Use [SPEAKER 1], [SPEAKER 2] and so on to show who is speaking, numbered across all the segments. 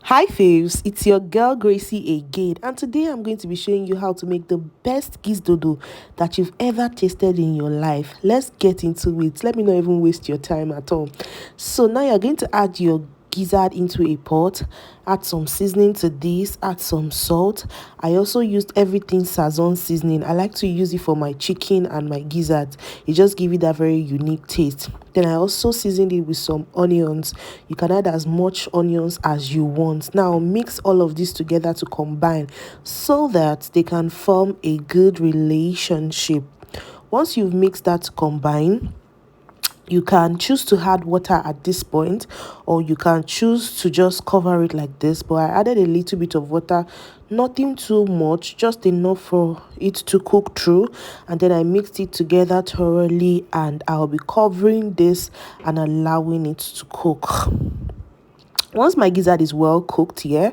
[SPEAKER 1] Hi faves, it's your girl Gracie again, and today I'm going to be showing you how to make the best Gizdodo that you've ever tasted in your life. Let's get into it. Let me not even waste your time at all. So now you're going to add your gizzard into a pot, add some seasoning to this, add some salt. I also used everything Sazon seasoning. I like to use it for my chicken and my gizzard. It just gives it that very unique taste. Then I also seasoned it with some onions. You can add as much onions as you want. Now mix all of this together to combine so that they can form a good relationship. Once you've mixed that to combine, you can choose to add water at this point, or you can choose to just cover it like this, but I added a little bit of water, nothing too much, just enough for it to cook through. And then I mixed it together thoroughly, and I'll be covering this and allowing it to cook. Once my gizzard is well cooked here,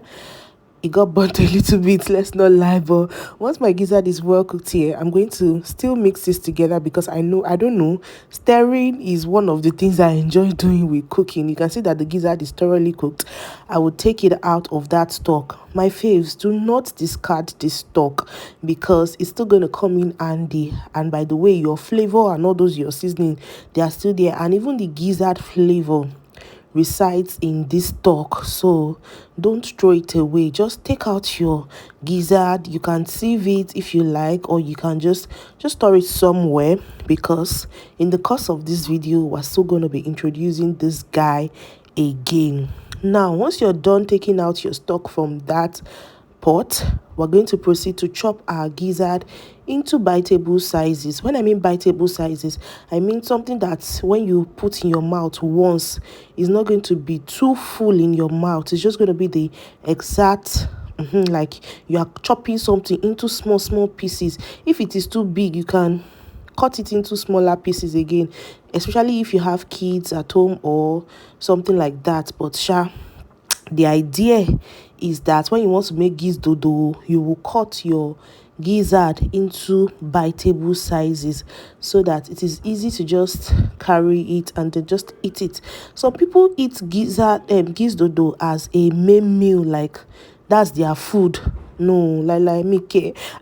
[SPEAKER 1] it got burnt a little bit, let's not lie, but once my gizzard is well cooked here, I'm going to still mix this together because I don't know, stirring is one of the things I enjoy doing with cooking. You can see that the gizzard is thoroughly cooked. I will take it out of that stock. My faves, do not discard this stock because it's still going to come in handy. And by the way, your flavor and all those your seasoning, they are still there, and even the gizzard flavor resides in this stock, so don't throw it away. Just take out your gizzard. You can sieve it if you like, or you can just store it somewhere, because in the course of this video we're still going to be introducing this guy again. Now once you're done taking out your stock from that pot, we're going to proceed to chop our gizzard into biteable sizes. When I mean biteable sizes, I mean something that when you put in your mouth once, is not going to be too full in your mouth. It's just going to be the exact like you are chopping something into small pieces. If it is too big, you can cut it into smaller pieces again, especially if you have kids at home or something like that. But the idea is that when you want to make Gizdodo, you will cut your gizzard into biteable sizes so that it is easy to just carry it and then just eat it. Some people eat Gizdodo as a main meal, like that's their food. No, like me,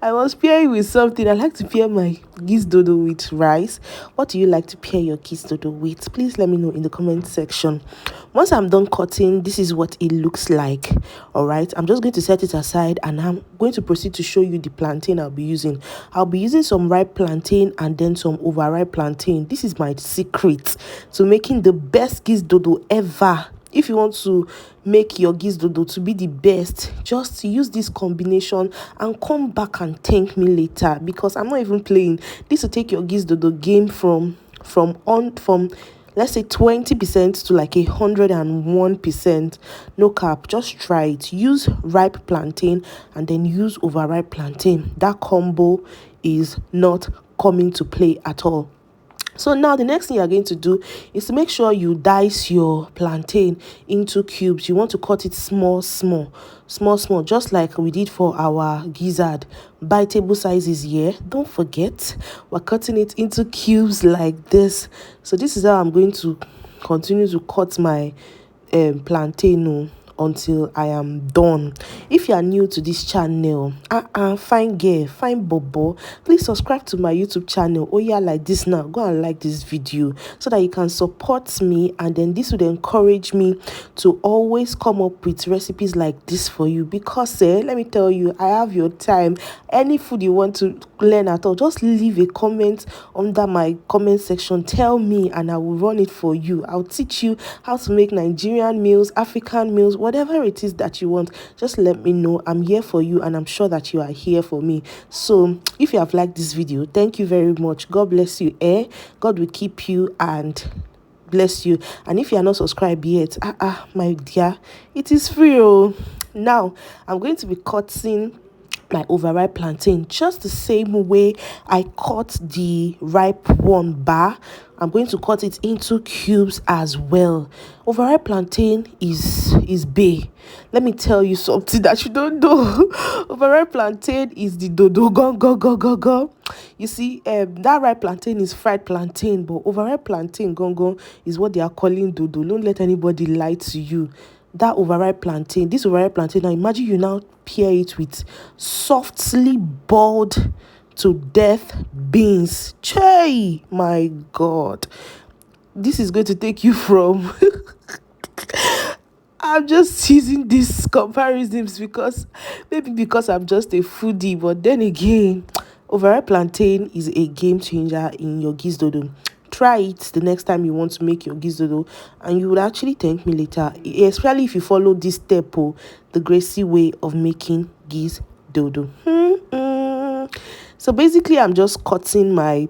[SPEAKER 1] I was pairing with something. I like to pair my Gizdodo with rice. What do you like to pair your Gizdodo with? Please let me know in the comment section. Once I'm done cutting, this is what it looks like. All right, I'm just going to set it aside, and I'm going to proceed to show you the plantain I'll be using. I'll be using some ripe plantain and then some overripe plantain. This is my secret to making the best Gizdodo ever. If you want to make your Gizdodo to be the best, just use this combination and come back and thank me later, because I'm not even playing. This will take your Gizdodo game from let's say 20% to like 101%. No cap, just try it. Use ripe plantain and then use overripe plantain. That combo is not coming to play at all. So now the next thing you're going to do is to make sure you dice your plantain into cubes. You want to cut it small, just like we did for our gizzard. Biteable sizes here. Don't forget, we're cutting it into cubes like this. So this is how I'm going to continue to cut my plantain until I am done. If you are new to this channel, fine girl, fine bobo, please subscribe to my YouTube channel. Oh yeah, like this now, go and like this video so that you can support me, and then this would encourage me to always come up with recipes like this for you. Because let me tell you, I have your time. Any food you want to learn at all, just leave a comment under my comment section. Tell me and I will run it for you. I'll teach you how to make Nigerian meals, African meals, whatever it is that you want. Just let me know. I'm here for you, and I'm sure that you are here for me. So if you have liked this video, thank you very much. God bless you. God will keep you and bless you. And if you are not subscribed yet, my dear, it is free. Now I'm going to be cutting my overripe plantain just the same way I cut the ripe one bar. I'm going to cut it into cubes as well. Overripe plantain is bay. Let me tell you something that you don't know. Overripe plantain is the dodo go. You see, that ripe plantain is fried plantain, but overripe plantain gong is what they are calling dodo. Don't let anybody lie to you. that overripe plantain. This overripe plantain, now imagine you now pair it with softly boiled to death beans. Chey, my God. This is going to take you from I'm just using these comparisons because maybe because I'm just a foodie, but then again, overripe plantain is a game changer in your Gizdodo. Try it the next time you want to make your Gizdodo, and you would actually thank me later, especially if you follow this step, the Gracie way of making Gizdodo. So basically, I'm just cutting my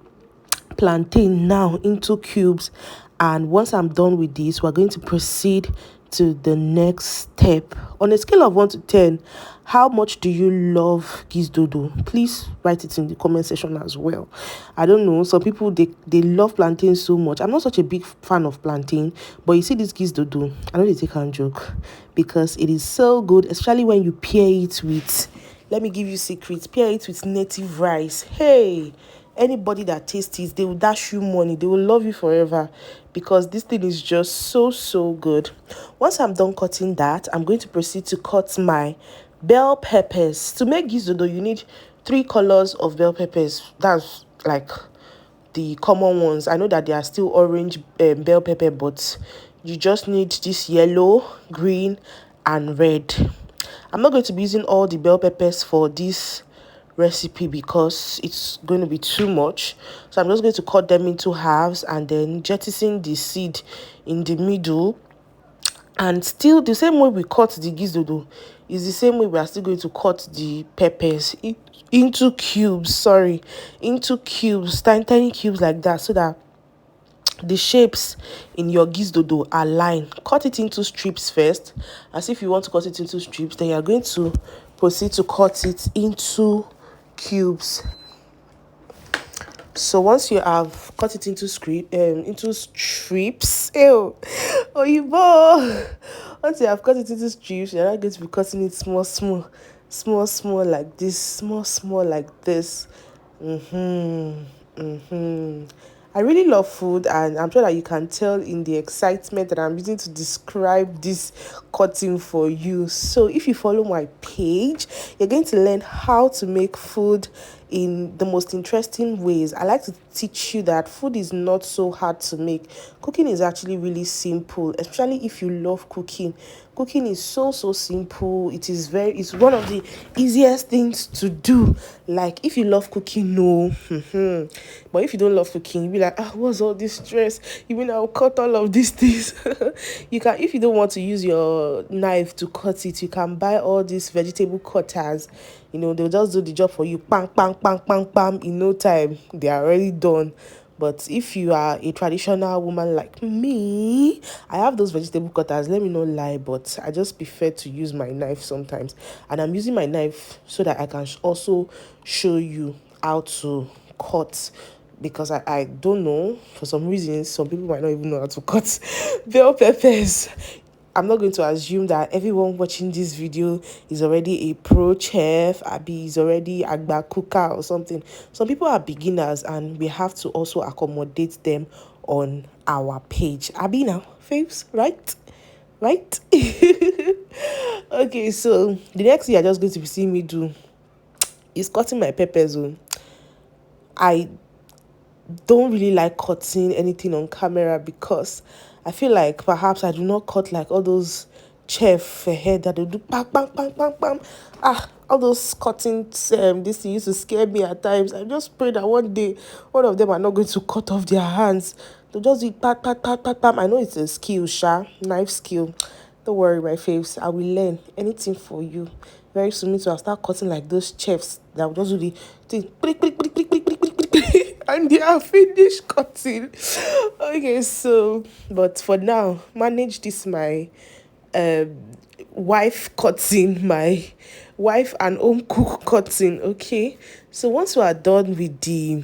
[SPEAKER 1] plantain now into cubes, and once I'm done with this, we're going to proceed to the next step. On a scale of 1 to 10, how much do you love Gizdodo? Please write it in the comment section as well. I don't know, some people they love plantain so much. I'm not such a big fan of plantain, but you see this Gizdodo, I know they take a joke because it is so good, especially when you pair it with, let me give you secrets, pair it with native rice. Hey, anybody that tastes it, they will dash you money, they will love you forever, because this thing is just so good. Once I'm done cutting that, I'm going to proceed to cut my bell peppers. To make Gizdodo, you need 3 colors of bell peppers. That's like the common ones. I know that they are still orange bell pepper, but you just need this yellow, green, and red. I'm not going to be using all the bell peppers for this recipe because it's going to be too much, so I'm just going to cut them into halves and then jettison the seed in the middle. And still the same way we cut the Gizdodo is the same way we are still going to cut the peppers into cubes, into cubes, tiny cubes like that, so that the shapes in your Gizdodo are lined. Cut it into strips first, as if you want to cut it into strips, then you are going to proceed to cut it into cubes. So once you have cut it into strips, once you have cut it into strips, you're not going to be cutting it small like this, small like this. I really love food, and I'm sure that you can tell in the excitement that I'm using to describe this cutting for you. So if you follow my page, you're going to learn how to make food in the most interesting ways. I like to teach you that food is not so hard to make. Cooking is actually really simple, especially if you love cooking. Cooking is so simple. It's one of the easiest things to do. Like if you love cooking, no. But if you don't love cooking, you'll be like, what's all this stress? You mean I'll cut all of these things? You can, if you don't want to use your knife to cut it, you can buy all these vegetable cutters. They'll just do the job for you. Bang, bang, bang, bang, bang. In no time, they are already done. But if you are a traditional woman like me, I have those vegetable cutters, let me not lie, but I just prefer to use my knife sometimes. And I'm using my knife so that I can also show you how to cut, because I don't know, for some reasons, some people might not even know how to cut bell peppers. I'm not going to assume that everyone watching this video is already a pro chef, Abby is already agba cooker or something. Some people are beginners, and we have to also accommodate them on our page. Abby now, faves, right? Okay, so the next thing you're just going to be seeing me do is cutting my peppers. I don't really like cutting anything on camera because I feel like perhaps I do not cut like all those chef head that they do bang bang bang bang bang. All those cutting this used to scare me at times. I just pray that one day one of them are not going to cut off their hands. They'll just do pat pat pat pat pat. I know it's a skill, knife skill. Don't worry, my faves. I will learn anything for you. Very soon, me too. I'll start cutting like those chefs that will just do the thing. And they are finished cutting. Okay, so, but for now, manage this my wife cutting, my wife and home cook cutting. Okay, so once we are done with the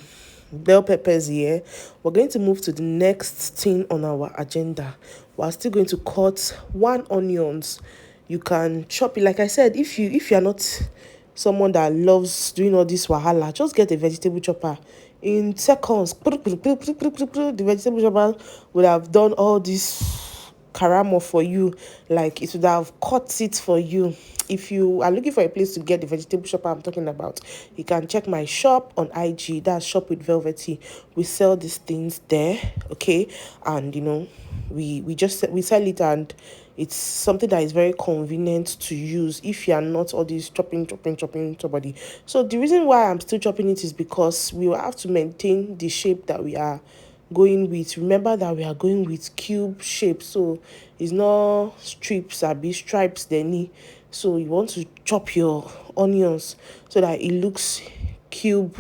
[SPEAKER 1] bell peppers here, we're going to move to the next thing on our agenda. We're still going to cut 1 onions. You can chop it, like I said. If you are not someone that loves doing all this wahala, just get a vegetable chopper. In seconds, the vegetable chopper would have done all this karamo for you, like it would have cut it for you. If you are looking for a place to get the vegetable shop I'm talking about, you can check my shop on IG. That's Shop with Velvety. We sell these things there, okay? And we sell it, and it's something that is very convenient to use if you are not all this chopping somebody. So the reason why I'm still chopping it is because we will have to maintain the shape that we are going with. Remember that we are going with cube shape, so it's not strips or be stripes then. So you want to chop your onions so that it looks cube.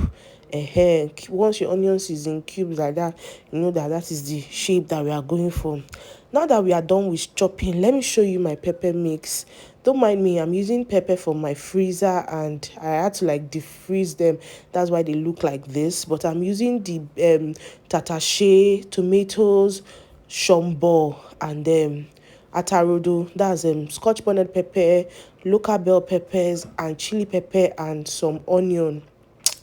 [SPEAKER 1] Once your onions is in cubes like that, you know that that is the shape that we are going for. Now that we are done with chopping, let me show you my pepper mix. Don't mind me, I'm using pepper from my freezer and I had to like defreeze them. That's why they look like this. But I'm using the tatache, tomatoes, shombo, and atarodo. That's scotch bonnet pepper, local bell peppers, and chili pepper, and some onion.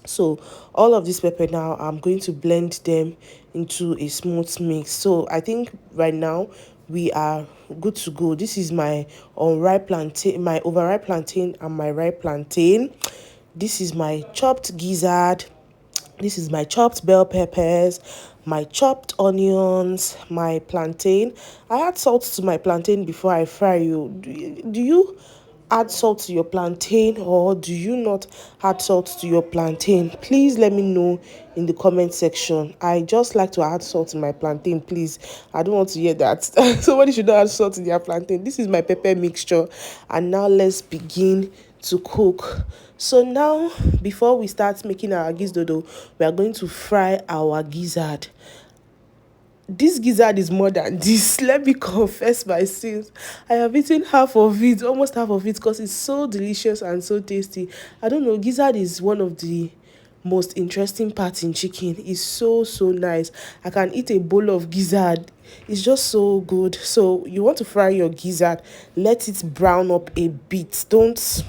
[SPEAKER 1] So all of this pepper now, I'm going to blend them into a smooth mix. So I think right now we are good to go. This is my unripe plantain, my overripe plantain, and my ripe plantain. This is my chopped gizzard. This is my chopped bell peppers, my chopped onions, my plantain. I add salt to my plantain before I fry you. Do you add salt to your plantain, or do you not add salt to your plantain? Please let me know in the comment section. I just like to add salt in my plantain, please. I don't want to hear that somebody should not add salt in their plantain. This is my pepper mixture, and now let's begin to cook. So now, before we start making our gizdodo, we are going to fry our gizzard. This gizzard is more than this. Let me confess my sins. I have eaten half of it, almost half of it, because it's so delicious and so tasty. I don't know, gizzard is one of the most interesting parts in chicken. It's so nice. I can eat a bowl of gizzard. It's just so good. So you want to fry your gizzard, let it brown up a bit. Don't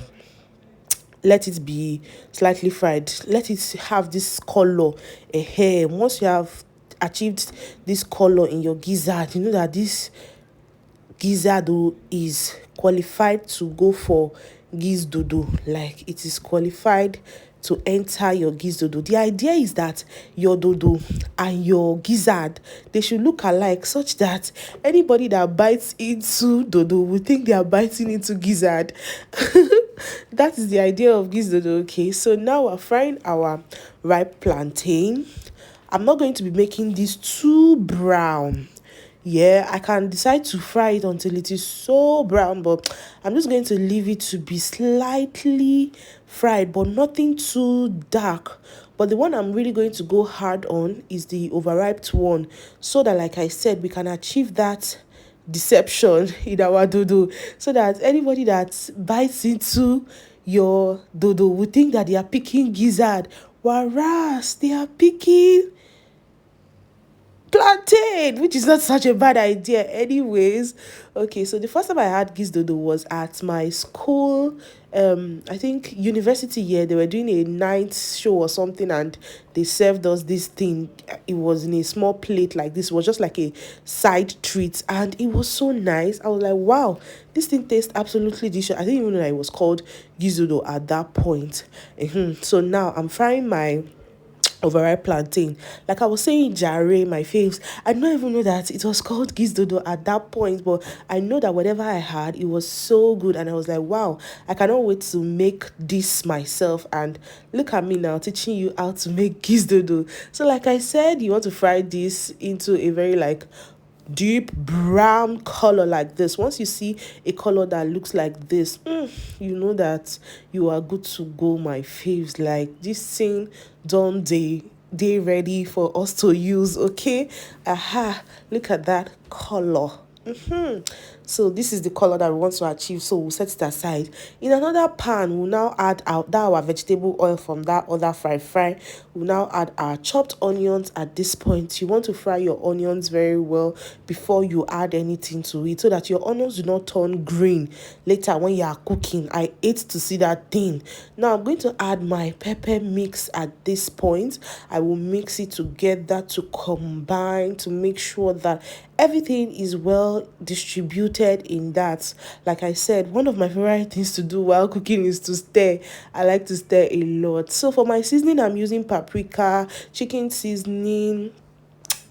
[SPEAKER 1] let it be slightly fried. Let it have this color. Once you have achieved this color in your gizzard, you know that this Gizdodo is qualified to go for Gizdodo. Like, it is qualified to enter your Gizdodo. The idea is that your dodo and your gizzard, they should look alike, such that anybody that bites into dodo will think they are biting into gizzard. That is the idea of Gizdodo. Okay, so now we're frying our ripe plantain. I'm not going to be making this too brown. Yeah, I can decide to fry it until it is so brown, but I'm just going to leave it to be slightly fried, but nothing too dark. But the one I'm really going to go hard on is the overripe one, so that, like I said, we can achieve that deception in our dodo, so that anybody that bites into your dodo will think that they are picking gizzard, whereas they are picking plantain, which is not such a bad idea anyways. Okay, so the first time I had gizdodo was at my school, I think university year. They were doing a night show or something, and they served us this thing. It was in a small plate like this. It was just like a side treat, and it was so nice. I was like, wow, this thing tastes absolutely delicious. I didn't even know that it was called gizdodo at that point. So now I'm frying my overripe plantain. Like I was saying, jare, my faves, I don't even know that it was called gizdodo at that point, but I know that whatever I had, it was so good, and I was like, wow, I cannot wait to make this myself. And look at me now, teaching you how to make gizdodo. So like I said, you want to fry this into a very like deep brown color like this. Once you see a color that looks like this, you know that you are good to go, my faves. Like, this thing done, they ready for us to use. Okay, look at that color. So this is the color that we want to achieve, so we'll set it aside. In another pan, we'll now add our vegetable oil from that other fry. We'll now add our chopped onions. At this point, you want to fry your onions very well before you add anything to it, so that your onions do not turn green later when you are cooking. I hate to see that thing. Now I'm going to add my pepper mix. At this point, I will mix it together to combine, to make sure that everything is well distributed in that. Like I said, one of my favorite things to do while cooking is to stir. I like to stir a lot. So for my seasoning, I'm using paprika, chicken seasoning,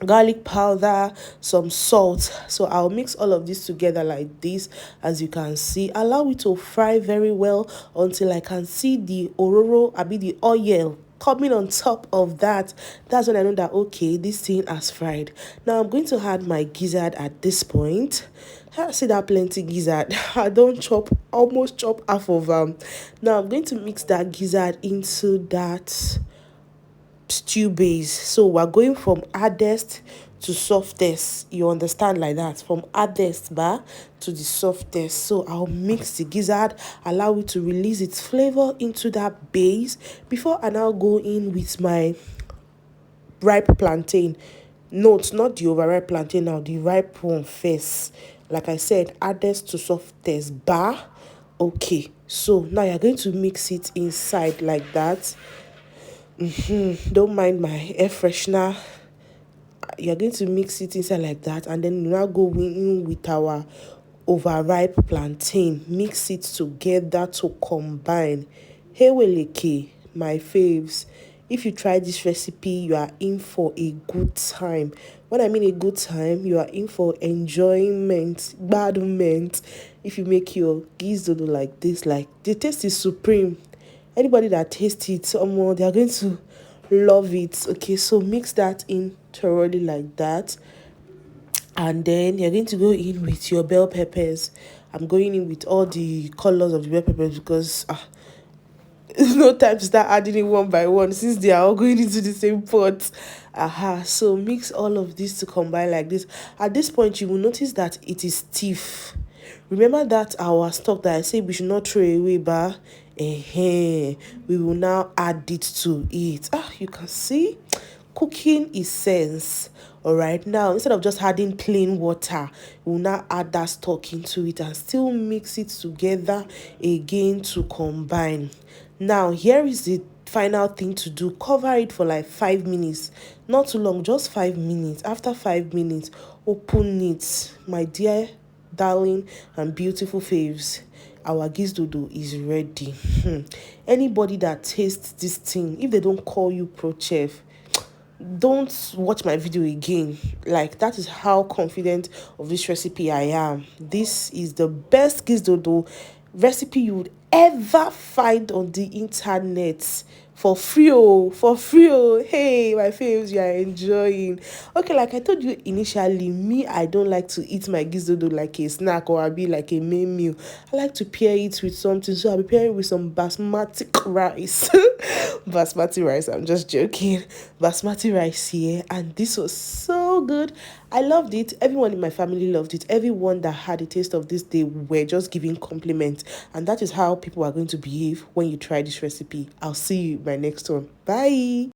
[SPEAKER 1] garlic powder, some salt. So I'll mix all of this together like this. As you can see, allow it to fry very well until I can see the ororo, the oil coming on top of that. That's when I know that, okay, this thing has fried. Now I'm going to add my gizzard at this point. I see that plenty gizzard. I don't almost chop half of them. Now I'm going to mix that gizzard into that stew base. So we're going from hardest to softest, you understand, like that, from hardest to the softest. So I'll mix the gizzard, allow it to release its flavor into that base before I now go in with my ripe plantain. Note, not the overripe plantain now, the ripe one first. Like I said, hardest to softest okay. So now you're going to mix it inside like that. Don't mind my air freshener. You're going to mix it inside like that, and then you now go in with our overripe plantain. Mix it together to combine. Heweleke, my faves. If you try this recipe, you are in for a good time. When I mean a good time, you are in for enjoyment, badment. If you make your gizdodo like this, like, the taste is supreme. Anybody that tastes it, they are going to love it. Okay, so mix that in thoroughly like that, and then you're going to go in with your bell peppers. I'm going in with all the colors of the bell peppers because it's no time to start adding it one by one since they are all going into the same pot. So mix all of this to combine like this. At this point, you will notice that it is stiff. Remember that our stock that I said we should not throw away, we will now add it to it. You can see cooking is sense. All right, now instead of just adding plain water, we'll now add that stock into it and still mix it together again to combine. Now here is the final thing to do. Cover it for like 5 minutes, not too long, just 5 minutes. After 5 minutes, open it, my dear darling and beautiful faves. Our gizdodo is ready. Anybody that tastes this thing, if they don't call you pro chef, don't watch my video again. Like, that is how confident of this recipe I am. This is the best gizdodo recipe you would ever find on the internet, for free. Hey, my faves, you are enjoying. Okay, like I told you initially, me, I don't like to eat my gizdodo like a snack or like a main meal. I like to pair it with something, so I'll be pairing with some basmati rice. Basmati rice, I'm just joking. Basmati rice here, and this was so good. I loved it. Everyone in my family loved it. Everyone that had a taste of this, they were just giving compliments. And that is how people are going to behave when you try this recipe. I'll see you in my next one. Bye.